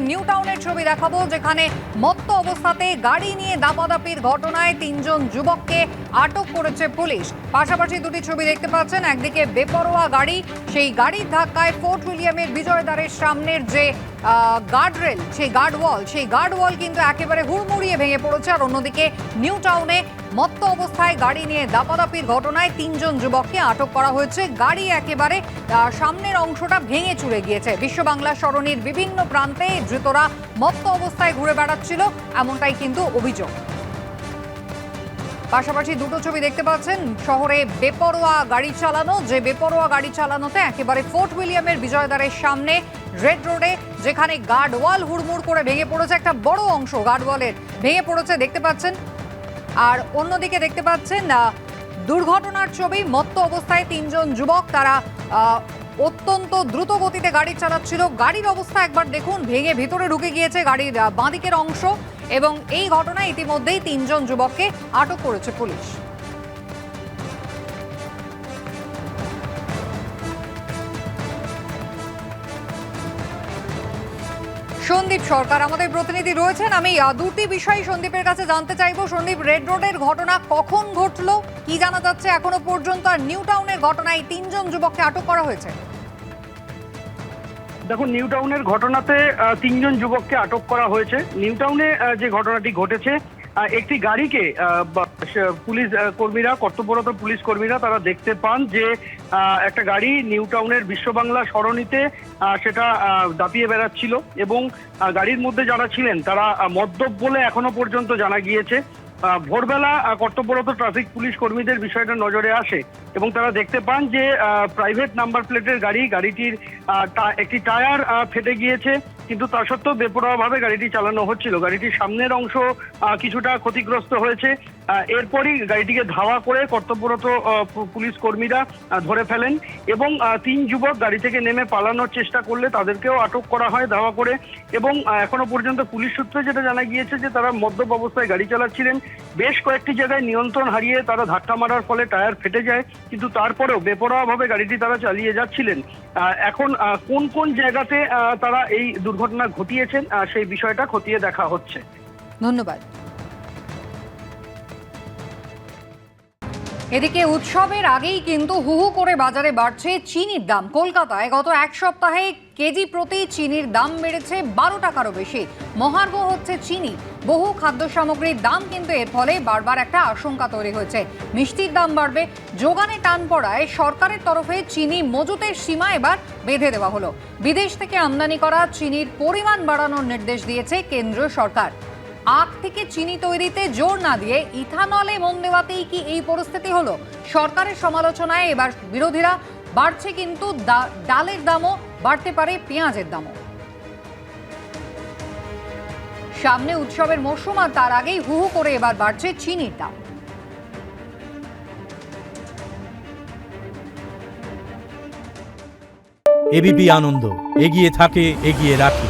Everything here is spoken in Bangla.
নিউ টাউনের ছবি দেখাবো, যেখানে মত্ত অবস্থাতে গাড়ি নিয়ে দাপাদাপির ঘটনায় 3 জন যুবককে আটক করেছে পুলিশ। পাশাপাশি দুটি ছবি দেখতে পাচ্ছেন, একদিকে বেপরোয়া গাড়ি, সেই গাড়ির ধাক্কায় ফোর্ট উইলিয়ামের বিজয়দ্বারের সামনের যে গার্ডরেল, সেই গার্ডওয়াল কিন্তু একেবারে হুড়মুড়িয়ে ভেঙে পড়েছে। আর অন্যদিকে নিউ টাউনে মত্ত অবস্থায় গাড়ি নিয়ে দাপাদাপির ঘটনায় 3 জন যুবককে আটক করা হয়েছে। গাড়ি একেবারে সামনের অংশটা ভেঙে চুরে গিয়েছে। বিশ্ব বাংলা সরণির বিভিন্ন প্রান্তে ধৃতরা মত্ত অবস্থায় ঘুরে বেড়াচ্ছিল, এমনটাই কিন্তু অভিযোগ। পাশাপাশি দুটো ছবি দেখতে পাচ্ছেন, শহরে বেপরোয়া গাড়ি চালানো, যে বেপরোয়া গাড়ি চালানোতে একেবারে ফোর্ট উইলিয়ামের বিজয়দ্বারের সামনে রেড রোডে, যেখানে গার্ডওয়াল হুড়মুড় করে ভেঙে পড়েছে, একটা বড় অংশ গার্ডওয়ালের ভেঙে পড়েছে দেখতে পাচ্ছেন। আর অন্যদিকে দেখতে পাচ্ছেন দুর্ঘটনার ছবি, মত্ত অবস্থায় 3 জন যুবক, তারা অত্যন্ত দ্রুত গতিতে গাড়ি চালাচ্ছিল। গাড়ির অবস্থা একবার দেখুন, ভেঙে ভিতরে ঢুকে গিয়েছে গাড়ির বাঁদিকের অংশ, এবং এই ঘটনায় ইতিমধ্যেই 3 জন যুবককে আটক করেছে পুলিশ। সন্দীপ সরকার আমাদের প্রতিনিধি রয়েছেন। আমি দুটি বিষয় সন্দীপের কাছে জানতে চাইবো। সন্দীপ, রেড রোডের ঘটনা কখন ঘটলো, কি জানা যাচ্ছে এখনো পর্যন্ত, আর নিউ টাউনের ঘটনায় 3 জন যুবককে আটক করা হয়েছে? দেখুন, নিউ টাউনের ঘটনাতে 3 জন যুবককে আটক করা হয়েছে। নিউ টাউনে যে ঘটনাটি ঘটেছে, একটি গাড়িকে পুলিশ কর্মীরা, কর্তব্যরত পুলিশ কর্মীরা তারা দেখতে পান যে একটা গাড়ি নিউ টাউনের বিশ্ব বাংলা সরণিতে সেটা দাপিয়ে বেড়াচ্ছিল, এবং গাড়ির মধ্যে যারা ছিলেন তারা মদ্যপ বলে এখনো পর্যন্ত জানা গিয়েছে। ভোরবেলা কর্তব্যরত ট্রাফিক পুলিশ কর্মীদের বিষয়টা নজরে আসে, এবং তারা দেখতে পান যে প্রাইভেট নাম্বার প্লেটের গাড়িটির একটি টায়ার ফেটে গিয়েছে, কিন্তু তা সত্ত্বেও বেপরোয়াভাবে গাড়িটি চালানো হচ্ছিল। গাড়িটির সামনের অংশ কিছুটা ক্ষতিগ্রস্ত হয়েছে। এরপরই গাড়িটিকে ধাওয়া করে কর্তব্যরত পুলিশ কর্মীরা ধরে ফেলেন, এবং 3 যুবক গাড়ি থেকে নেমে পালানোর চেষ্টা করলে তাদেরকেও আটক করা হয় ধাওয়া করে। এবং এখনো পর্যন্ত পুলিশ সূত্রে যেটা জানা গিয়েছে যে তারা মদ্যপ অবস্থায় গাড়ি চালাচ্ছিলেন। বেশ কয়েকটি জায়গায় নিয়ন্ত্রণ হারিয়ে তারা ধাক্কা মারার ফলে টায়ার ফেটে যায়, কিন্তু তারপরেও বেপরোয়াভাবে গাড়িটি তারা চালিয়ে যাচ্ছিলেন। এখন কোন কোন জায়গাতে তারা এই দুর্ঘটনা ঘটিয়েছেন সেই বিষয়টা খতিয়ে দেখা হচ্ছে। ধন্যবাদ। এদিকে উৎসবের আগেই কিন্তু হু হু করে বাজারে বাড়ছে চিনির দাম। কলকাতায় গত এক সপ্তাহে কেজি প্রতি চিনির দাম বেড়েছে 12 টাকারও বেশি। মহার্ঘ হচ্ছে চিনি। বহু খাদ্য সামগ্রীর দাম কিন্তু এর ফলে বারবার একটা আশঙ্কা তৈরি হয়েছে, মিষ্টির দাম বাড়বে। যোগানে টান পড়ায় সরকারের তরফে চিনি মজুতের সীমা এবার বেঁধে দেওয়া হলো। বিদেশ থেকে আমদানি করা চিনির পরিমাণ বাড়ানোর নির্দেশ দিয়েছে কেন্দ্রীয় সরকার। আখ থেকে চিনি তৈরিতে জোর না দিয়ে ইথানলে মন দেওয়াতেই কি এই পরিস্থিতি হলো? সরকারের সমালোচনায় এবার বিরোধীরা, বাড়ছে কিন্তু ডালের দামও, বাড়তে পারে পেঁয়াজের দামও। সামনে উৎসবের মরশুম, আর তার আগেই হু হু করে এবার বাড়ছে চিনির দাম। এবিপি আনন্দ এগিয়ে থাকে, এগিয়ে রাখে।